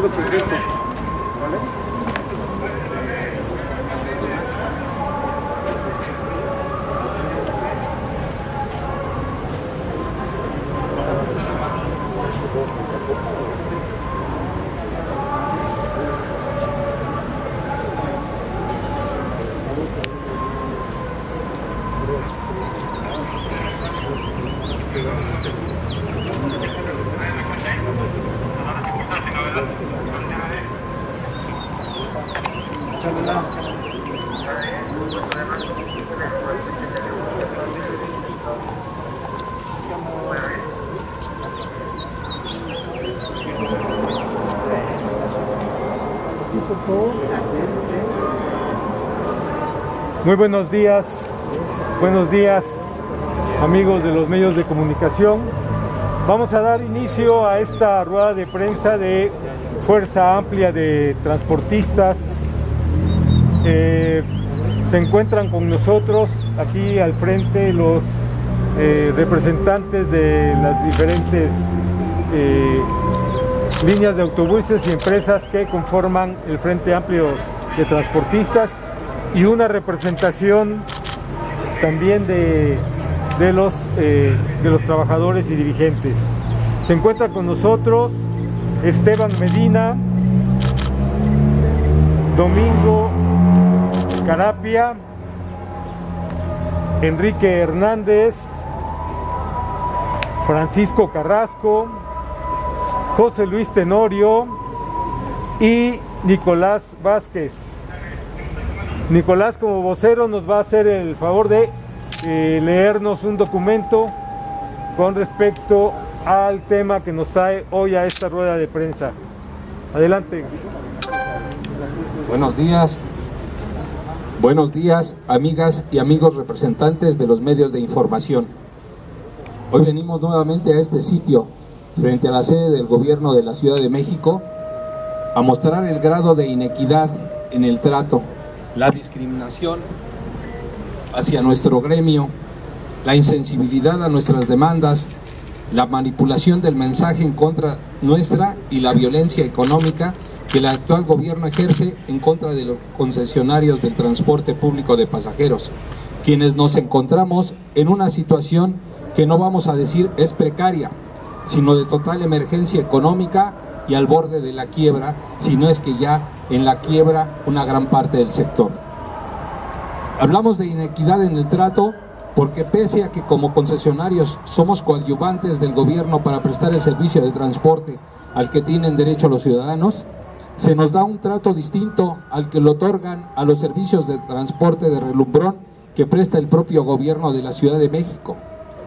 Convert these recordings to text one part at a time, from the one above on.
contigo tus gestos, ¿vale? Muy buenos días amigos de los medios de comunicación. Vamos a dar inicio a esta rueda de prensa de Fuerza Amplia de Transportistas. Se encuentran con nosotros aquí al frente los representantes de las diferentes líneas de autobuses y empresas que conforman el Frente Amplio de Transportistas, y una representación también de los trabajadores y dirigentes. Se encuentra con nosotros Esteban Medina, Domingo Carapia, Enrique Hernández, Francisco Carrasco, José Luis Tenorio y Nicolás Vázquez. Nicolás, como vocero, nos va a hacer el favor de leernos un documento con respecto al tema que nos trae hoy a esta rueda de prensa. Adelante. Buenos días, amigas y amigos representantes de los medios de información. Hoy venimos nuevamente a este sitio, frente a la sede del gobierno de la Ciudad de México, a mostrar el grado de inequidad en el trato, la discriminación hacia nuestro gremio, la insensibilidad a nuestras demandas, la manipulación del mensaje en contra nuestra y la violencia económica que el actual gobierno ejerce en contra de los concesionarios del transporte público de pasajeros, quienes nos encontramos en una situación que no vamos a decir es precaria, sino de total emergencia económica y al borde de la quiebra, si no es que ya en la quiebra una gran parte del sector. Hablamos de inequidad en el trato porque pese a que como concesionarios somos coadyuvantes del gobierno para prestar el servicio de transporte al que tienen derecho los ciudadanos, se nos da un trato distinto al que le otorgan a los servicios de transporte de relumbrón que presta el propio gobierno de la Ciudad de México.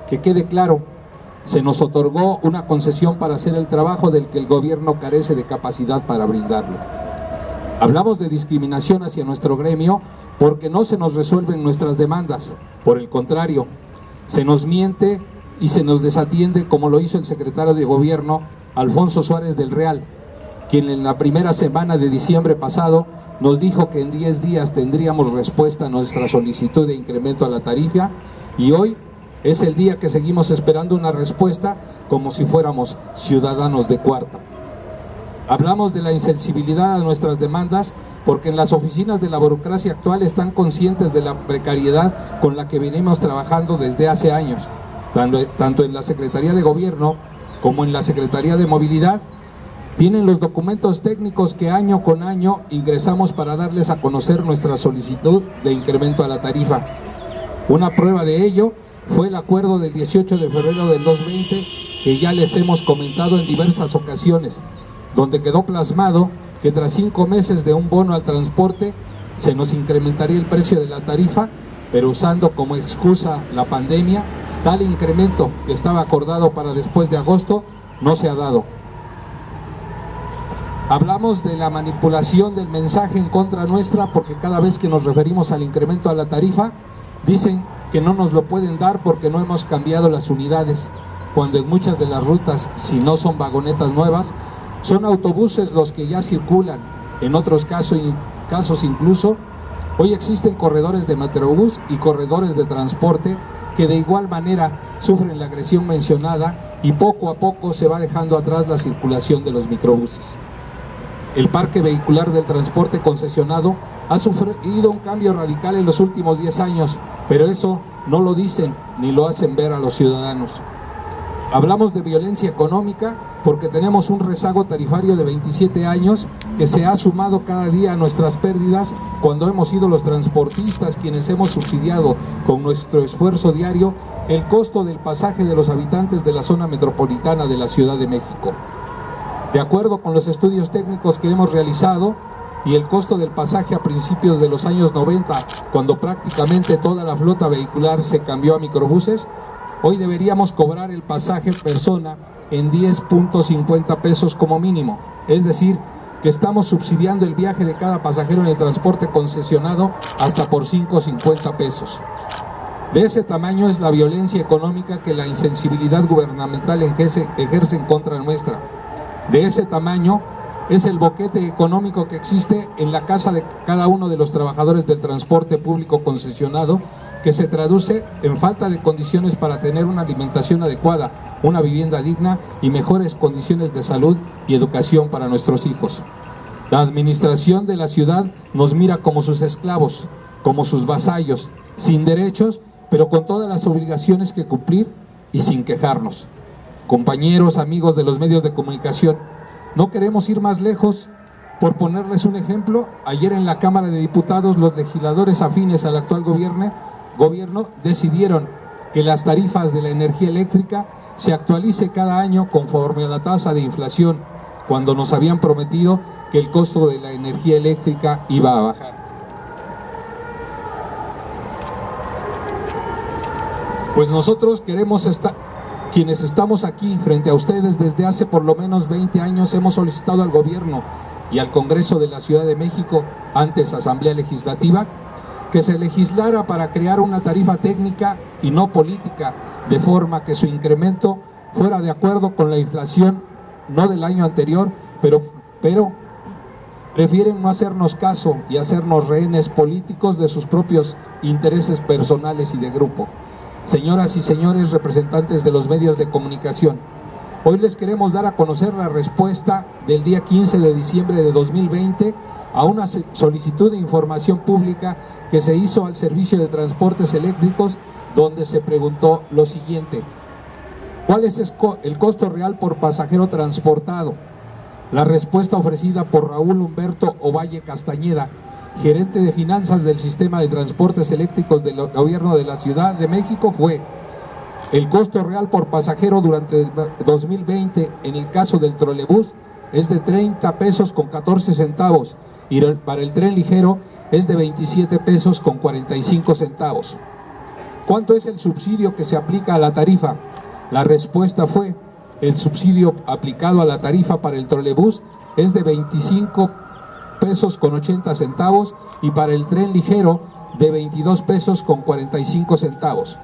Que quede claro, se nos otorgó una concesión para hacer el trabajo del que el gobierno carece de capacidad para brindarlo. Hablamos de discriminación hacia nuestro gremio porque no se nos resuelven nuestras demandas, por el contrario, se nos miente y se nos desatiende como lo hizo el secretario de Gobierno, Alfonso Suárez del Real, quien en la primera semana de diciembre pasado nos dijo que en 10 días tendríamos respuesta a nuestra solicitud de incremento a la tarifa, y hoy es el día que seguimos esperando una respuesta como si fuéramos ciudadanos de cuarta. Hablamos de la insensibilidad a nuestras demandas porque en las oficinas de la burocracia actual están conscientes de la precariedad con la que venimos trabajando desde hace años, tanto en la Secretaría de Gobierno como en la Secretaría de Movilidad. Tienen los documentos técnicos que año con año ingresamos para darles a conocer nuestra solicitud de incremento a la tarifa. Una prueba de ello fue el acuerdo del 18 de febrero del 2020 que ya les hemos comentado en diversas ocasiones, donde quedó plasmado que tras 5 meses de un bono al transporte se nos incrementaría el precio de la tarifa, pero usando como excusa la pandemia, tal incremento que estaba acordado para después de agosto no se ha dado. Hablamos de la manipulación del mensaje en contra nuestra porque cada vez que nos referimos al incremento a la tarifa, dicen que no nos lo pueden dar porque no hemos cambiado las unidades, cuando en muchas de las rutas, si no son vagonetas nuevas, son autobuses los que ya circulan. En otros casos incluso, hoy existen corredores de Metrobús y corredores de transporte que de igual manera sufren la agresión mencionada y poco a poco se va dejando atrás la circulación de los microbuses. El parque vehicular del transporte concesionado ha sufrido un cambio radical en los últimos 10 años, pero eso no lo dicen ni lo hacen ver a los ciudadanos. Hablamos de violencia económica porque tenemos un rezago tarifario de 27 años que se ha sumado cada día a nuestras pérdidas cuando hemos sido los transportistas quienes hemos subsidiado con nuestro esfuerzo diario el costo del pasaje de los habitantes de la zona metropolitana de la Ciudad de México. De acuerdo con los estudios técnicos que hemos realizado y el costo del pasaje a principios de los años 90, cuando prácticamente toda la flota vehicular se cambió a microbuses, hoy deberíamos cobrar el pasaje persona en 10.50 pesos como mínimo. Es decir, que estamos subsidiando el viaje de cada pasajero en el transporte concesionado hasta por 5.50 pesos. De ese tamaño es la violencia económica que la insensibilidad gubernamental ejerce en contra nuestra. De ese tamaño es el boquete económico que existe en la casa de cada uno de los trabajadores del transporte público concesionado, que se traduce en falta de condiciones para tener una alimentación adecuada, una vivienda digna y mejores condiciones de salud y educación para nuestros hijos. La administración de la ciudad nos mira como sus esclavos, como sus vasallos, sin derechos, pero con todas las obligaciones que cumplir y sin quejarnos. Compañeros, amigos de los medios de comunicación, no queremos ir más lejos. Por ponerles un ejemplo, ayer en la Cámara de Diputados los legisladores afines al actual gobierno decidieron que las tarifas de la energía eléctrica se actualice cada año conforme a la tasa de inflación, cuando nos habían prometido que el costo de la energía eléctrica iba a bajar. Pues nosotros quienes estamos aquí frente a ustedes desde hace por lo menos 20 años, hemos solicitado al gobierno y al Congreso de la Ciudad de México, antes Asamblea Legislativa, que se legislara para crear una tarifa técnica y no política, de forma que su incremento fuera de acuerdo con la inflación, no del año anterior, pero prefieren no hacernos caso y hacernos rehenes políticos de sus propios intereses personales y de grupo. Señoras y señores representantes de los medios de comunicación, hoy les queremos dar a conocer la respuesta del día 15 de diciembre de 2020 a una solicitud de información pública que se hizo al Servicio de Transportes Eléctricos, donde se preguntó lo siguiente: ¿cuál es el costo real por pasajero transportado? La respuesta ofrecida por Raúl Humberto Ovalle Castañeda, gerente de finanzas del Sistema de Transportes Eléctricos del Gobierno de la Ciudad de México, fue: el costo real por pasajero durante el 2020 en el caso del trolebús es de 30 pesos con 14 centavos y para el tren ligero es de 27 pesos con 45 centavos. ¿Cuánto es el subsidio que se aplica a la tarifa? La respuesta fue: el subsidio aplicado a la tarifa para el trolebús es de 25 pesos con 80 centavos y para el tren ligero de 22 pesos con 45 centavos.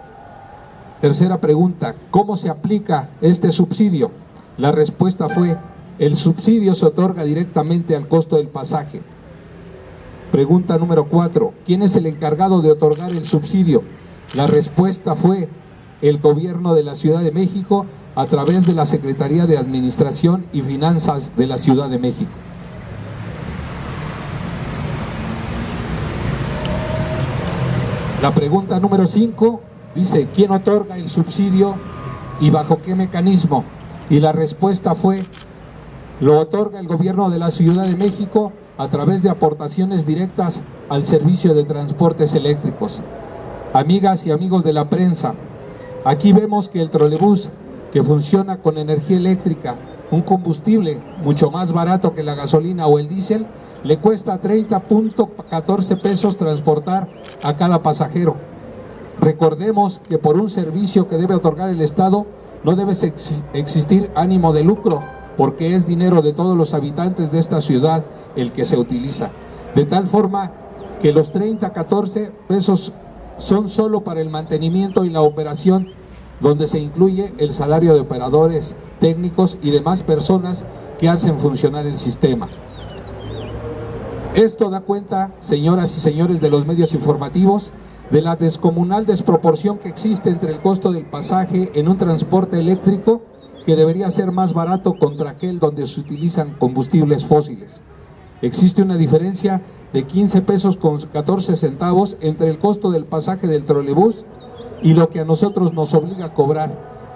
Tercera pregunta: ¿cómo se aplica este subsidio? La respuesta fue: el subsidio se otorga directamente al costo del pasaje. Pregunta número 4: ¿quién es el encargado de otorgar el subsidio? La respuesta fue: el Gobierno de la Ciudad de México, a través de la Secretaría de Administración y Finanzas de la Ciudad de México. La pregunta número 5 dice: ¿quién otorga el subsidio y bajo qué mecanismo? Y la respuesta fue: lo otorga el Gobierno de la Ciudad de México a través de aportaciones directas al Servicio de Transportes Eléctricos. Amigas y amigos de la prensa, aquí vemos que el trolebús, que funciona con energía eléctrica, un combustible mucho más barato que la gasolina o el diésel, le cuesta 30.14 pesos transportar a cada pasajero. Recordemos que por un servicio que debe otorgar el Estado no debe existir ánimo de lucro, porque es dinero de todos los habitantes de esta ciudad el que se utiliza. De tal forma que los 30.14 pesos son solo para el mantenimiento y la operación, donde se incluye el salario de operadores, técnicos y demás personas que hacen funcionar el sistema. Esto da cuenta, señoras y señores de los medios informativos, de la descomunal desproporción que existe entre el costo del pasaje en un transporte eléctrico, que debería ser más barato, contra aquel donde se utilizan combustibles fósiles. existe una diferencia de 15 pesos con 14 centavos entre el costo del pasaje del trolebús y lo que a nosotros nos obliga a cobrar.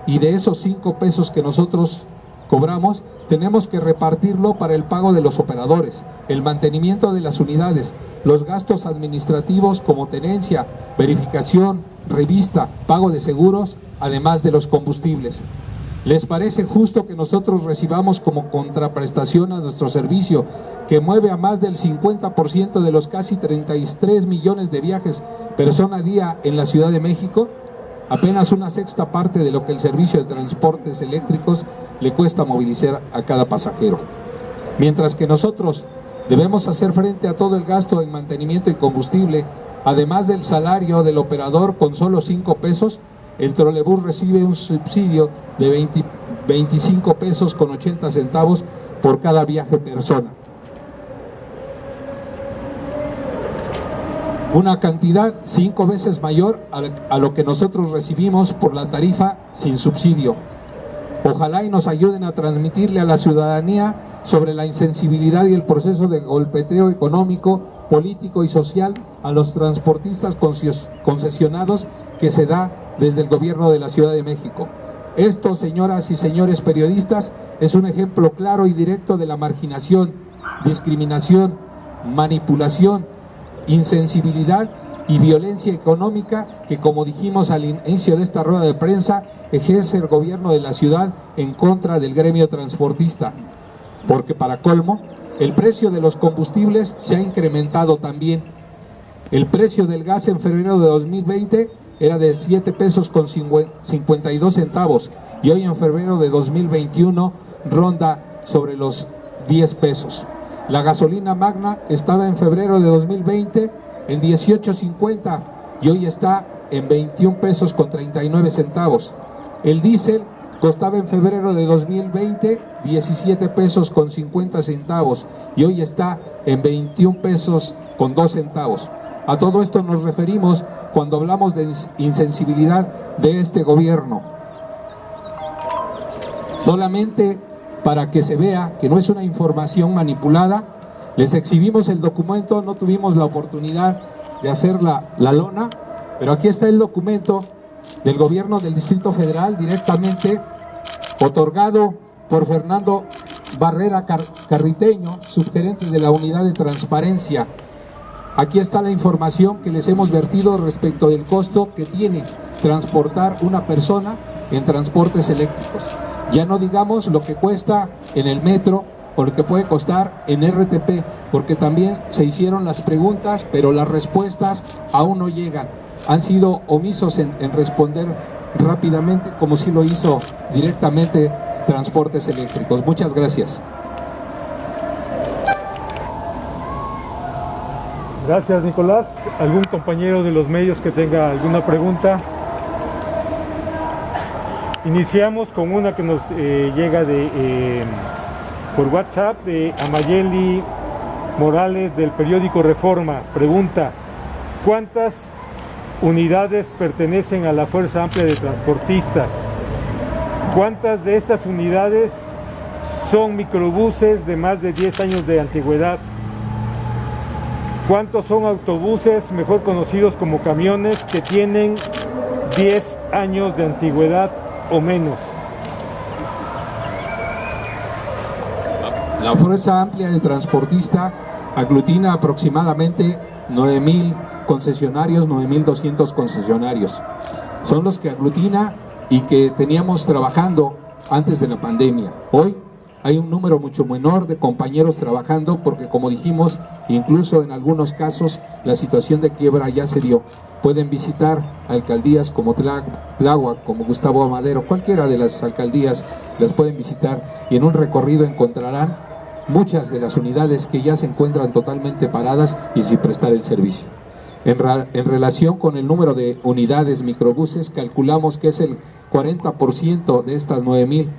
Y de esos 5 pesos que nosotros cobramos, tenemos que repartirlo para el pago de los operadores, el mantenimiento de las unidades, los gastos administrativos como tenencia, verificación, revista, pago de seguros, además de los combustibles. ¿Les parece justo que nosotros recibamos como contraprestación a nuestro servicio, que mueve a más del 50% de los casi 33 millones de viajes persona día en la Ciudad de México? Apenas una sexta parte de lo que el servicio de transportes eléctricos le cuesta movilizar a cada pasajero. Mientras que nosotros debemos hacer frente a todo el gasto en mantenimiento y combustible, además del salario del operador con solo 5 pesos, el trolebús recibe un subsidio de 25 pesos con 80 centavos por cada viaje persona. Una cantidad 5 veces mayor a lo que nosotros recibimos por la tarifa sin subsidio. Ojalá y nos ayuden a transmitirle a la ciudadanía sobre la insensibilidad y el proceso de golpeteo económico, político y social a los transportistas concesionados que se da desde el gobierno de la Ciudad de México. Esto, señoras y señores periodistas, es un ejemplo claro y directo de la marginación, discriminación, manipulación, insensibilidad y violencia económica que, como dijimos al inicio de esta rueda de prensa, ejerce el gobierno de la ciudad en contra del gremio transportista. Porque para colmo, el precio de los combustibles se ha incrementado también. El precio del gas en febrero de 2020 era de 7 pesos con 52 centavos y hoy en febrero de 2021 ronda sobre los 10 pesos. La gasolina magna estaba en febrero de 2020 en 18.50 y hoy está en 21 pesos con 39 centavos. El diésel costaba en febrero de 2020 17 pesos con 50 centavos y hoy está en 21 pesos con 2 centavos. A todo esto nos referimos cuando hablamos de insensibilidad de este gobierno. Solamente para que se vea que no es una información manipulada, les exhibimos el documento. No tuvimos la oportunidad de hacer la lona, pero aquí está el documento del gobierno del Distrito Federal, directamente otorgado por Fernando Barrera Carriteño, subgerente de la Unidad de Transparencia. Aquí está la información que les hemos vertido respecto del costo que tiene transportar una persona en transportes eléctricos. Ya no digamos lo que cuesta en el metro o lo que puede costar en RTP, porque también se hicieron las preguntas, pero las respuestas aún no llegan. Han sido omisos en responder rápidamente, como si lo hizo directamente Transportes Eléctricos. Muchas gracias. Gracias, Nicolás. ¿Algún compañero de los medios que tenga alguna pregunta? Iniciamos con una que nos llega por WhatsApp de Amayeli Morales del periódico Reforma. Pregunta: ¿cuántas unidades pertenecen a la Fuerza Amplia de Transportistas? ¿Cuántas de estas unidades son microbuses de más de 10 años de antigüedad? ¿Cuántos son autobuses, mejor conocidos como camiones, que tienen 10 años de antigüedad o menos? La Fuerza Amplia de Transportista aglutina aproximadamente 9,000 concesionarios, 9,200 concesionarios. Son los que aglutina y que teníamos trabajando antes de la pandemia. Hoy hay un número mucho menor de compañeros trabajando porque, como dijimos, incluso en algunos casos la situación de quiebra ya se dio. Pueden visitar alcaldías como Tláhuac, como Gustavo Amadero, cualquiera de las alcaldías las pueden visitar y en un recorrido encontrarán muchas de las unidades que ya se encuentran totalmente paradas y sin prestar el servicio. En relación con el número de unidades microbuses, calculamos que es el 40% de estas 9,000,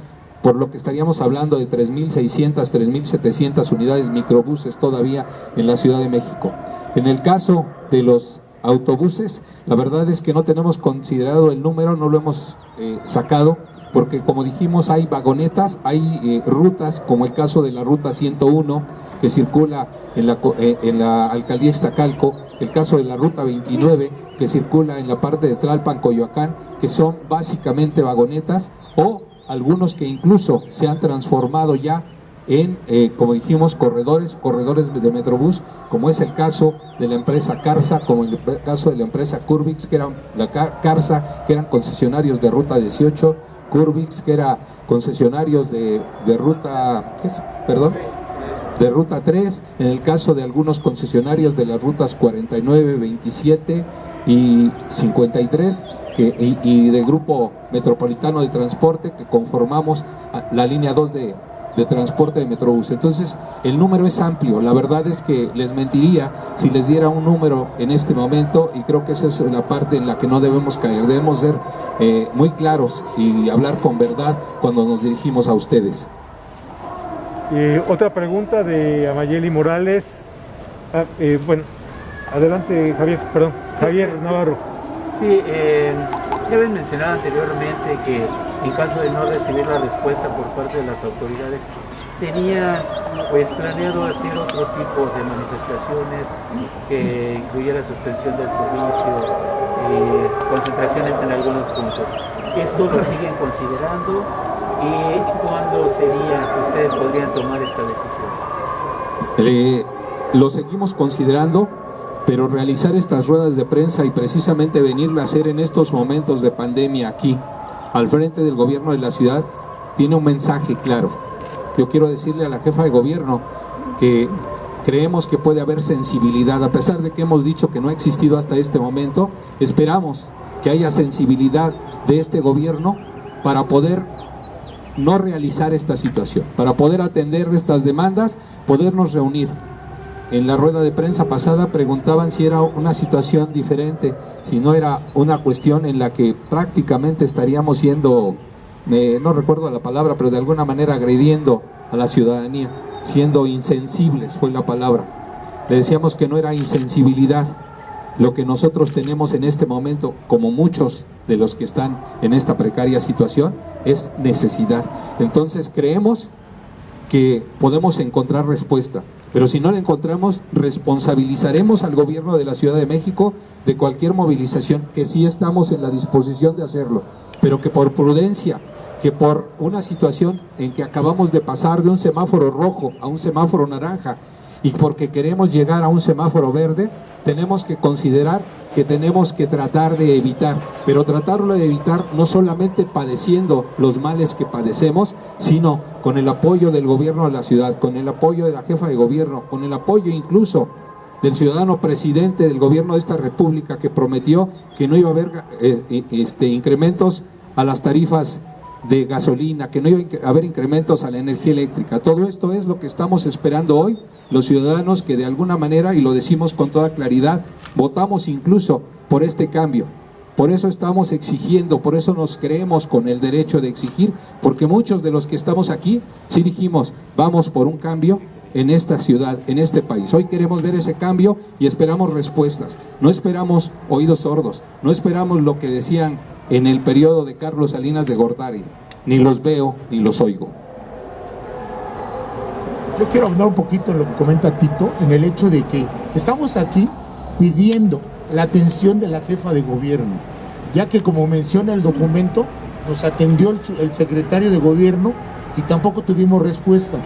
por lo que estaríamos hablando de 3,600, 3,700 unidades microbuses todavía en la Ciudad de México. En el caso de los autobuses, la verdad es que no tenemos considerado el número, no lo hemos sacado, porque como dijimos hay vagonetas, hay rutas como el caso de la ruta 101, que circula en la alcaldía Iztacalco, el caso de la ruta 29 que circula en la parte de Tlalpan, Coyoacán, que son básicamente vagonetas, o algunos que incluso se han transformado ya en, como dijimos, corredores de Metrobús, como es el caso de la empresa Carsa, como el caso de la empresa Curbix, que eran Carsa, que eran concesionarios de ruta 18, Curbix, que era concesionarios de ruta, de ruta 3, en el caso de algunos concesionarios de las rutas 49, 27 y 53, y de Grupo Metropolitano de Transporte, que conformamos la línea 2 de transporte de Metrobús. Entonces, el número es amplio. La verdad es que les mentiría si les diera un número en este momento, y creo que esa es la parte en la que no debemos caer. Debemos ser muy claros y hablar con verdad cuando nos dirigimos a ustedes. Otra pregunta de Amayeli Morales. Bueno, adelante, Javier Navarro. Sí, ya habían mencionado anteriormente que en caso de no recibir la respuesta por parte de las autoridades, tenía pues planeado hacer otro tipo de manifestaciones que incluyera suspensión del servicio y concentraciones en algunos puntos. ¿Esto lo siguen considerando? ¿Y cuándo sería que ustedes podrían tomar esta decisión? Lo seguimos considerando, pero realizar estas ruedas de prensa y precisamente venirla a hacer en estos momentos de pandemia aquí, al frente del gobierno de la ciudad, tiene un mensaje claro. Yo quiero decirle a la jefa de gobierno que creemos que puede haber sensibilidad, a pesar de que hemos dicho que no ha existido hasta este momento. Esperamos que haya sensibilidad de este gobierno para poder no realizar esta situación, para poder atender estas demandas, podernos reunir. En la rueda de prensa pasada preguntaban si era una situación diferente, si no era una cuestión en la que prácticamente estaríamos siendo, no recuerdo la palabra, pero de alguna manera agrediendo a la ciudadanía, siendo insensibles fue la palabra. Le decíamos que no era insensibilidad. Lo que nosotros tenemos en este momento, como muchos de los que están en esta precaria situación, es necesidad. Entonces creemos que podemos encontrar respuesta, pero si no la encontramos, responsabilizaremos al gobierno de la Ciudad de México de cualquier movilización, que sí estamos en la disposición de hacerlo, pero que por prudencia, que por una situación en que acabamos de pasar de un semáforo rojo a un semáforo naranja, y porque queremos llegar a un semáforo verde, tenemos que considerar que tenemos que tratar de evitar, pero tratarlo de evitar no solamente padeciendo los males que padecemos, sino con el apoyo del gobierno de la ciudad, con el apoyo de la jefa de gobierno, con el apoyo incluso del ciudadano presidente del gobierno de esta república, que prometió que no iba a haber incrementos a las tarifas de gasolina, que no iba a haber incrementos a la energía eléctrica. Todo esto es lo que estamos esperando hoy los ciudadanos, que de alguna manera, y lo decimos con toda claridad, votamos incluso por este cambio. Por eso estamos exigiendo, por eso nos creemos con el derecho de exigir, porque muchos de los que estamos aquí sí dijimos, vamos por un cambio en esta ciudad, en este país. Hoy queremos ver ese cambio y esperamos respuestas. No esperamos oídos sordos, no esperamos lo que decían en el periodo de Carlos Salinas de Gortari, ni los veo ni los oigo. Yo quiero hablar un poquito en lo que comenta Tito, en el hecho de que estamos aquí pidiendo la atención de la jefa de gobierno, ya que, como menciona el documento, nos atendió el secretario de gobierno y tampoco tuvimos respuesta.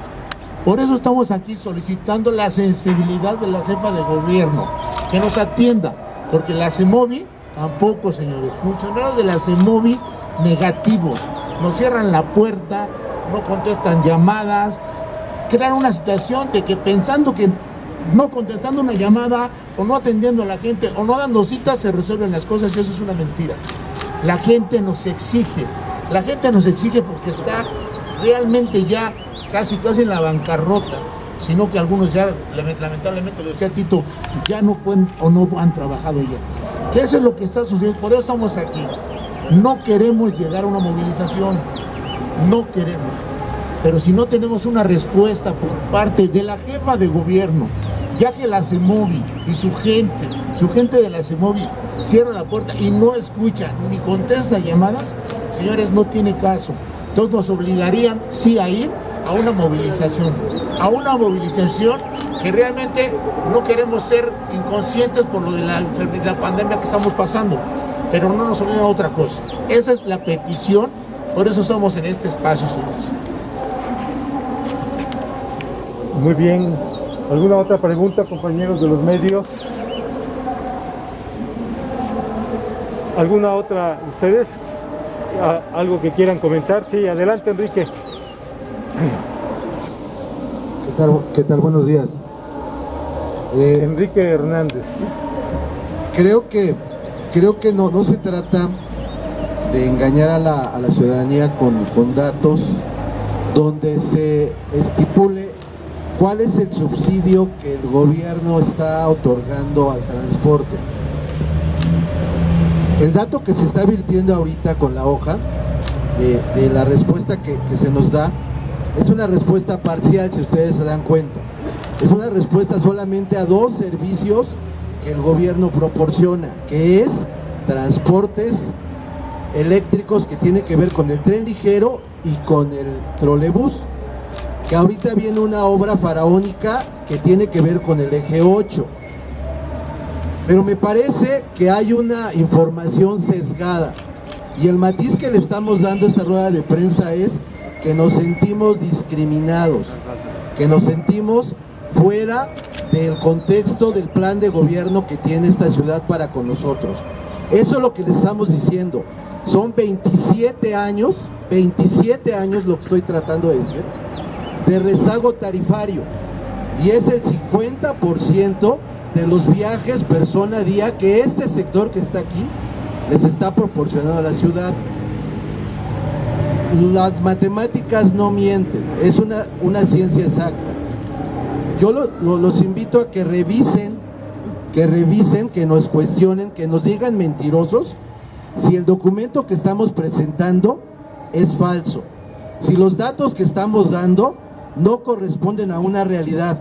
Por eso estamos aquí solicitando la sensibilidad de la jefa de gobierno, que nos atienda, porque la CEMOVI tampoco, señores, funcionarios de la CEMOVI negativos, nos cierran la puerta, no contestan llamadas, crean una situación de que pensando que no contestando una llamada o no atendiendo a la gente o no dando citas se resuelven las cosas, y eso es una mentira. La gente nos exige porque está realmente ya casi en la bancarrota, sino que algunos ya, lamentablemente, lo decía Tito, ya no pueden o no han trabajado ya. Que eso es lo que está sucediendo, por eso estamos aquí. No queremos llegar a una movilización, no queremos. Pero si no tenemos una respuesta por parte de la jefa de gobierno, ya que la CEMOVI y su gente de la CEMOVI cierra la puerta y no escucha ni contesta llamadas, señores, no tiene caso. Entonces nos obligarían sí a ir a una movilización que realmente no queremos ser inconscientes por lo de la pandemia que estamos pasando, pero no nos olvida otra cosa. Esa es la petición, por eso estamos en este espacio, señores. Muy bien. ¿Alguna otra pregunta, compañeros de los medios? ¿Alguna otra, ustedes? ¿Algo que quieran comentar? Sí, adelante, Enrique. ¿Qué tal? Buenos días. Enrique Hernández. Creo que no se trata de engañar a la ciudadanía con datos donde se estipule cuál es el subsidio que el gobierno está otorgando al transporte. El dato que se está virtiendo ahorita con la hoja de la respuesta que se nos da es una respuesta parcial, si ustedes se dan cuenta. Es una respuesta solamente a dos servicios que el gobierno proporciona, que es transportes eléctricos, que tiene que ver con el tren ligero y con el trolebús, que ahorita viene una obra faraónica que tiene que ver con el eje 8. Pero me parece que hay una información sesgada, y el matiz que le estamos dando a esta rueda de prensa es que nos sentimos discriminados, que nos sentimos fuera del contexto del plan de gobierno que tiene esta ciudad para con nosotros. Eso es lo que les estamos diciendo. Son 27 años lo que estoy tratando de decir, de rezago tarifario, y es el 50% de los viajes persona día que este sector que está aquí les está proporcionando a la ciudad. Las matemáticas no mienten, es una ciencia exacta. Yo los invito a que revisen, que nos cuestionen, que nos digan mentirosos si el documento que estamos presentando es falso, si los datos que estamos dando no corresponden a una realidad,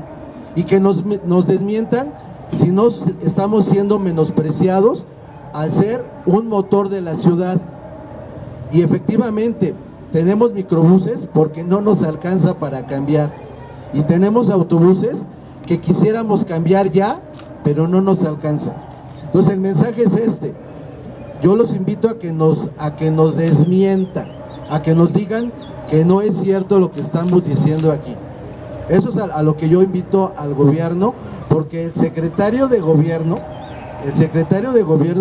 y que nos desmientan si no estamos siendo menospreciados al ser un motor de la ciudad. Y efectivamente tenemos microbuses porque no nos alcanza para cambiar, y tenemos autobuses que quisiéramos cambiar ya, pero no nos alcanza. Entonces el mensaje es este: yo los invito a que nos desmientan, a que nos digan que no es cierto lo que estamos diciendo aquí. Eso es a lo que yo invito al gobierno, porque el secretario de gobierno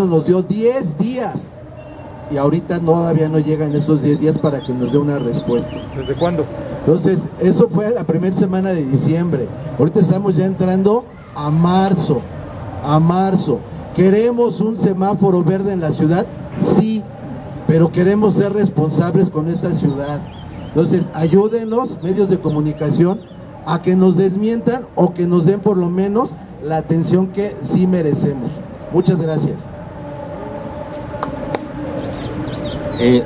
nos dio 10 días, y ahorita todavía no llegan esos 10 días para que nos dé una respuesta. ¿Desde cuándo? Entonces, eso fue la primera semana de diciembre. Ahorita estamos ya entrando a marzo. ¿Queremos un semáforo verde en la ciudad? Sí, pero queremos ser responsables con esta ciudad. Entonces, ayúdenos, medios de comunicación, a que nos desmientan o que nos den por lo menos la atención que sí merecemos. Muchas gracias.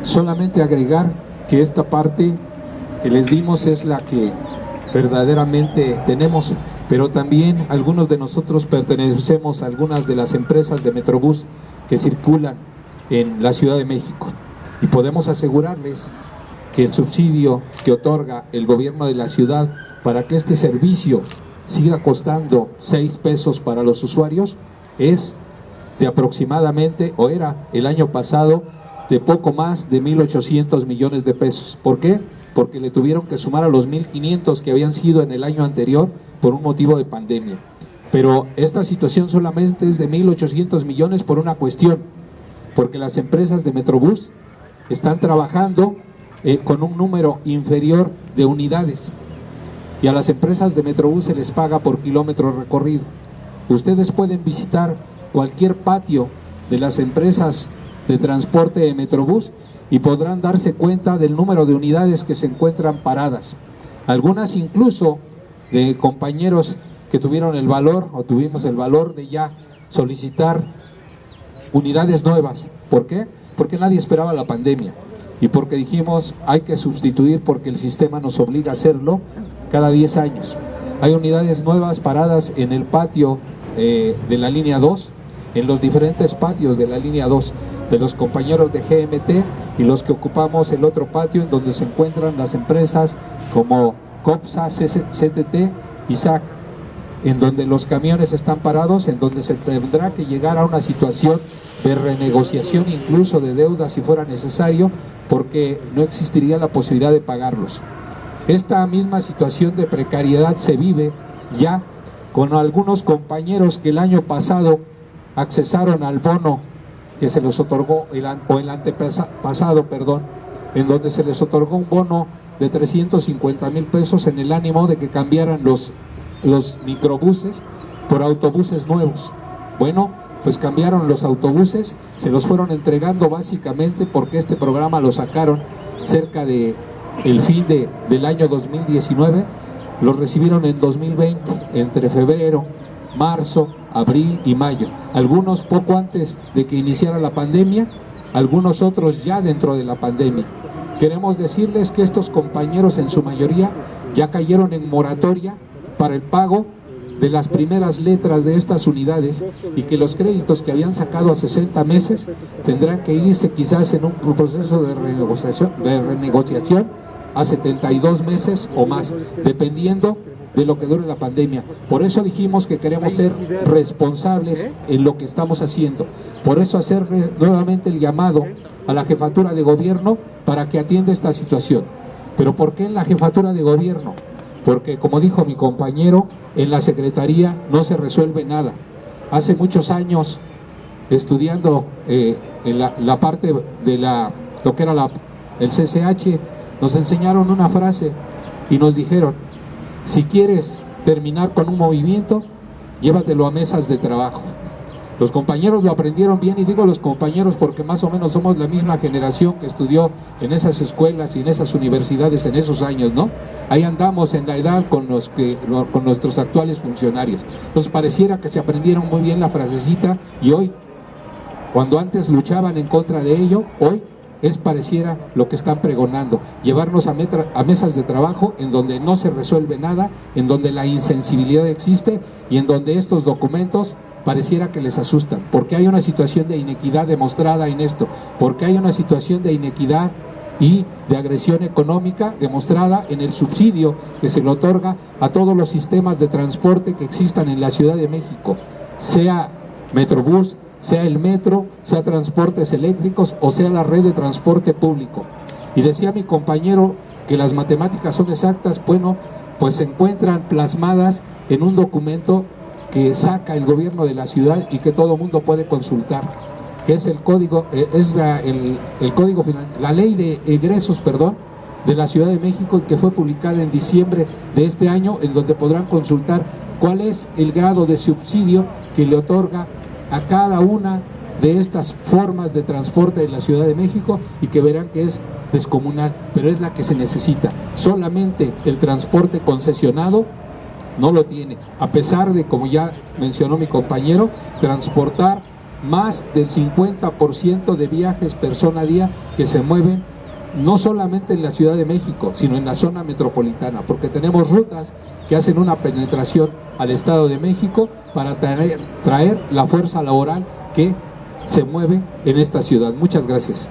Solamente agregar que esta parte que les dimos es la que verdaderamente tenemos, pero también algunos de nosotros pertenecemos a algunas de las empresas de Metrobús que circulan en la Ciudad de México, y podemos asegurarles que el subsidio que otorga el gobierno de la ciudad para que este servicio siga costando 6 pesos para los usuarios es de aproximadamente, o era el año pasado, de poco más de 1.800 millones de pesos. ¿Por qué? Porque le tuvieron que sumar a los 1.500 que habían sido en el año anterior por un motivo de pandemia. Pero esta situación solamente es de 1.800 millones por una cuestión, porque las empresas de Metrobús están trabajando con un número inferior de unidades, y a las empresas de Metrobús se les paga por kilómetro recorrido. Ustedes pueden visitar cualquier patio de las empresas de transporte de Metrobús y podrán darse cuenta del número de unidades que se encuentran paradas. Algunas incluso de compañeros que tuvieron el valor, o tuvimos el valor de ya solicitar unidades nuevas. ¿Por qué? Porque nadie esperaba la pandemia, y porque dijimos hay que sustituir porque el sistema nos obliga a hacerlo cada 10 años. Hay unidades nuevas paradas en el patio de la línea 2, en los diferentes patios de la línea 2, de los compañeros de GMT, y los que ocupamos el otro patio en donde se encuentran las empresas como COPSA, CTT y SAC, en donde los camiones están parados, en donde se tendrá que llegar a una situación de renegociación incluso de deudas si fuera necesario, porque no existiría la posibilidad de pagarlos. Esta misma situación de precariedad se vive ya con algunos compañeros que el año pasado accesaron al bono que se les otorgó, el antepasado, en donde se les otorgó un bono de 350,000 pesos en el ánimo de que cambiaran los microbuses por autobuses nuevos. Bueno, pues cambiaron los autobuses, se los fueron entregando básicamente porque este programa lo sacaron cerca de el fin del año 2019, los recibieron en 2020, entre febrero, marzo, abril y mayo. Algunos poco antes de que iniciara la pandemia, algunos otros ya dentro de la pandemia. Queremos decirles que estos compañeros en su mayoría ya cayeron en moratoria para el pago de las primeras letras de estas unidades y que los créditos que habían sacado a 60 meses tendrán que irse quizás en un proceso de renegociación a 72 meses o más, dependiendo de lo que dure la pandemia. Por eso dijimos que queremos ser responsables en lo que estamos haciendo. Por eso hacer nuevamente el llamado a la jefatura de gobierno para que atienda esta situación. ¿Pero por qué en la jefatura de gobierno? Porque, como dijo mi compañero, en la secretaría no se resuelve nada. Hace muchos años, estudiando en la parte de lo que era el CCH, nos enseñaron una frase y nos dijeron: si quieres terminar con un movimiento, llévatelo a mesas de trabajo. Los compañeros lo aprendieron bien, y digo los compañeros porque más o menos somos la misma generación que estudió en esas escuelas y en esas universidades en esos años, ¿no? Ahí andamos en la edad con nuestros actuales funcionarios. Nos pareciera que se aprendieron muy bien la frasecita, y hoy, cuando antes luchaban en contra de ello, hoy pareciera lo que están pregonando: llevarnos a mesas de trabajo en donde no se resuelve nada, en donde la insensibilidad existe y en donde estos documentos pareciera que les asustan, porque hay una situación de inequidad demostrada en esto, porque hay una situación de inequidad y de agresión económica demostrada en el subsidio que se le otorga a todos los sistemas de transporte que existan en la Ciudad de México, sea Metrobús, sea el metro, sea transportes eléctricos o sea la red de transporte público. Y decía mi compañero que las matemáticas son exactas. Bueno, pues se encuentran plasmadas en un documento que saca el gobierno de la ciudad y que todo mundo puede consultar, que es el código, la ley de egresos, de la Ciudad de México, y que fue publicada en diciembre de este año, en donde podrán consultar cuál es el grado de subsidio que le otorga a cada una de estas formas de transporte en la Ciudad de México, y que verán que es descomunal, pero es la que se necesita. Solamente el transporte concesionado no lo tiene, a pesar de, como ya mencionó mi compañero, transportar más del 50% de viajes persona a día que se mueven no solamente en la Ciudad de México, sino en la zona metropolitana, porque tenemos rutas que hacen una penetración al Estado de México para traer la fuerza laboral que se mueve en esta ciudad. Muchas gracias.